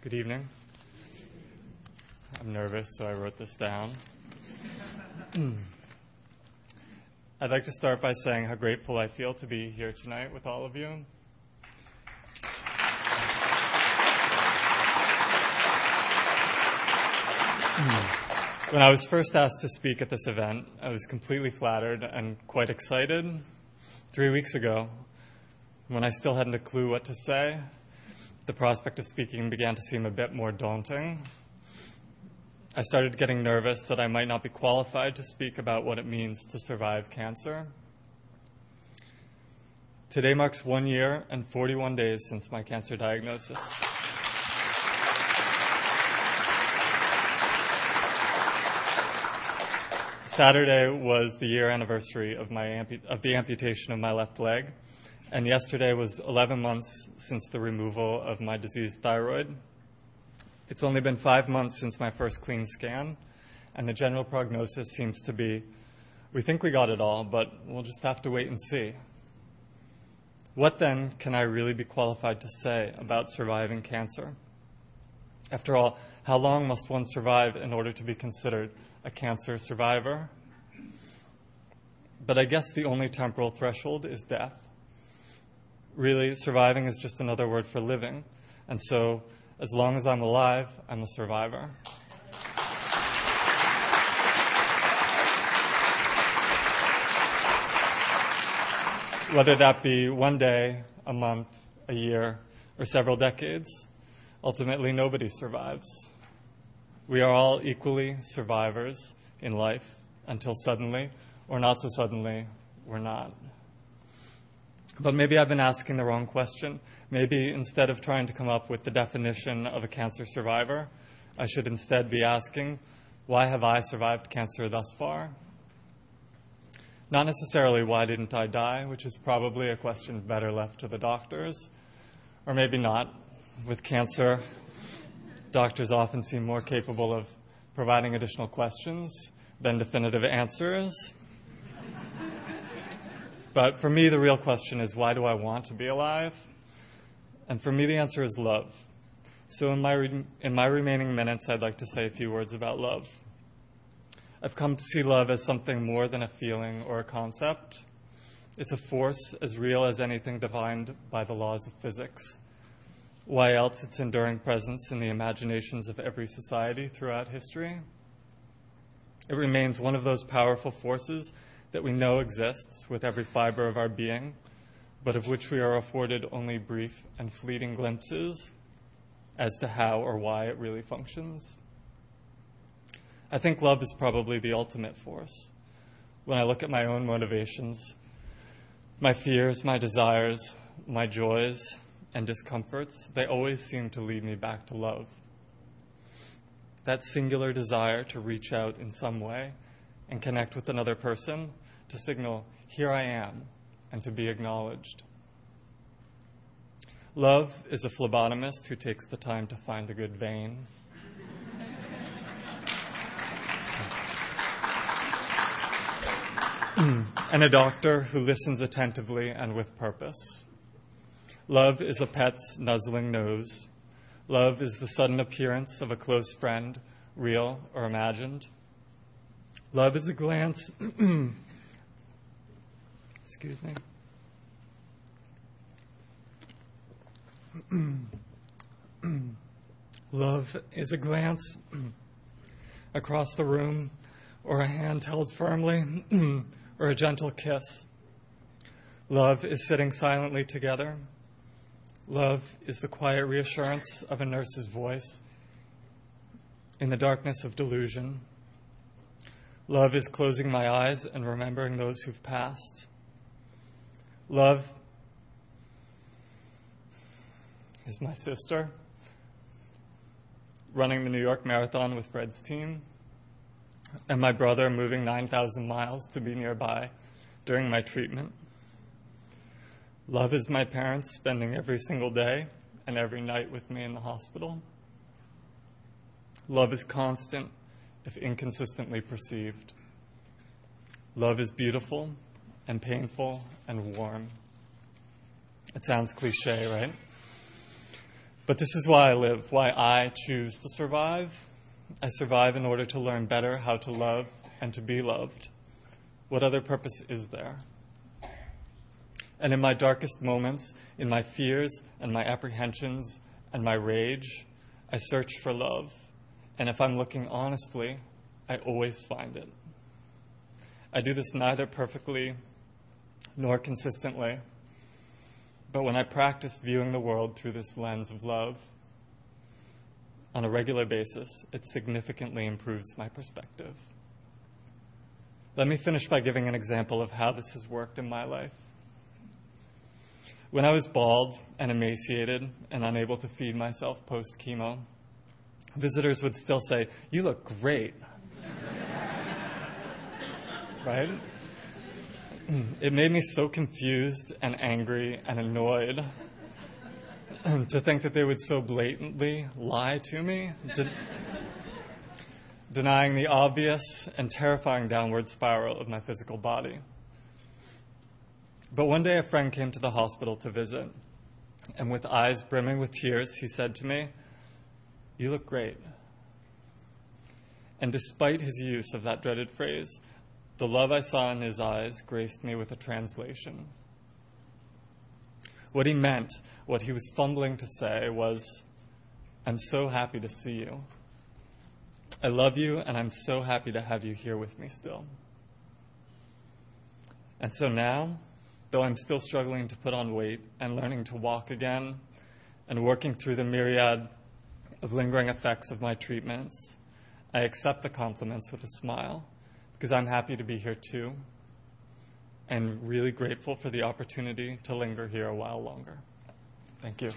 Good evening. I'm nervous, so I wrote this down. I'd like to start by saying how grateful I feel to be here tonight with all of you. When I was first asked to speak at this event, I was completely flattered and quite excited. 3 weeks ago, when I still hadn't a clue what to say, the prospect of speaking began to seem a bit more daunting. I started getting nervous that I might not be qualified to speak about what it means to survive cancer. Today marks 1 year and 41 days since my cancer diagnosis. Saturday was the year anniversary of the amputation of my left leg, and yesterday was 11 months since the removal of my diseased thyroid. It's only been 5 months since my first clean scan, and the general prognosis seems to be, we think we got it all, but we'll just have to wait and see. What then can I really be qualified to say about surviving cancer? After all, how long must one survive in order to be considered a cancer survivor? But I guess the only temporal threshold is death. Really, surviving is just another word for living, and so as long as I'm alive, I'm a survivor. Whether that be 1 day, a month, a year, or several decades, ultimately nobody survives. We are all equally survivors in life until suddenly, or not so suddenly, we're not. But maybe I've been asking the wrong question. Maybe instead of trying to come up with the definition of a cancer survivor, I should instead be asking, why have I survived cancer thus far? Not necessarily why didn't I die, which is probably a question better left to the doctors, or maybe not. With cancer, doctors often seem more capable of providing additional questions than definitive answers. But for me, the real question is, why do I want to be alive? And for me, the answer is love. So in my remaining minutes, I'd like to say a few words about love. I've come to see love as something more than a feeling or a concept. It's a force as real as anything defined by the laws of physics. Why else its enduring presence in the imaginations of every society throughout history? It remains one of those powerful forces that we know exists with every fiber of our being, but of which we are afforded only brief and fleeting glimpses as to how or why it really functions. I think love is probably the ultimate force. When I look at my own motivations, my fears, my desires, my joys, and discomforts, they always seem to lead me back to love. That singular desire to reach out in some way and connect with another person, to signal, here I am, and to be acknowledged. Love is a phlebotomist who takes the time to find a good vein. And a doctor who listens attentively and with purpose. Love is a pet's nuzzling nose. Love is the sudden appearance of a close friend, real or imagined. Love is a glance... Excuse me. Love is a glance across the room, or a hand held firmly, or a gentle kiss. Love is sitting silently together. Love is the quiet reassurance of a nurse's voice in the darkness of delusion. Love is closing my eyes and remembering those who've passed. Love is my sister running the New York Marathon with Fred's team, and my brother moving 9,000 miles to be nearby during my treatment. Love is my parents spending every single day and every night with me in the hospital. Love is constant, if inconsistently perceived. Love is beautiful and painful and warm. It sounds cliche, right? But this is why I live, why I choose to survive. I survive in order to learn better how to love and to be loved. What other purpose is there? And in my darkest moments, in my fears and my apprehensions and my rage, I search for love. And if I'm looking honestly, I always find it. I do this neither perfectly nor consistently. But when I practice viewing the world through this lens of love on a regular basis, it significantly improves my perspective. Let me finish by giving an example of how this has worked in my life. When I was bald and emaciated and unable to feed myself post-chemo, visitors would still say, "You look great." Right? It made me so confused and angry and annoyed to think that they would so blatantly lie to me, denying the obvious and terrifying downward spiral of my physical body. But one day a friend came to the hospital to visit, and with eyes brimming with tears, he said to me, "You look great." And despite his use of that dreaded phrase, the love I saw in his eyes graced me with a translation. What he meant, what he was fumbling to say was, "I'm so happy to see you. I love you, and I'm so happy to have you here with me still." And so now, though I'm still struggling to put on weight and learning to walk again and working through the myriad of lingering effects of my treatments, I accept the compliments with a smile, because I'm happy to be here too, and really grateful for the opportunity to linger here a while longer. Thank you.